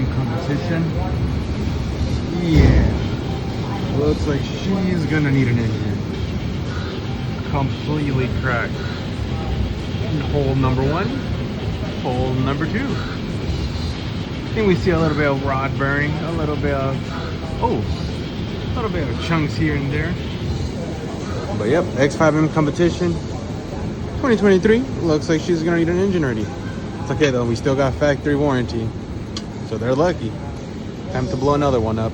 X5M competition. Yeah, looks like she's gonna need an engine. Completely cracked. Hole number 1, hole number 2. I think we see a little bit of rod burning, a little bit of chunks here and there. But yep, X5M competition 2023. Looks like she's gonna need an engine ready. It's okay though, we still got factory warranty, so they're lucky. Time to blow another one up.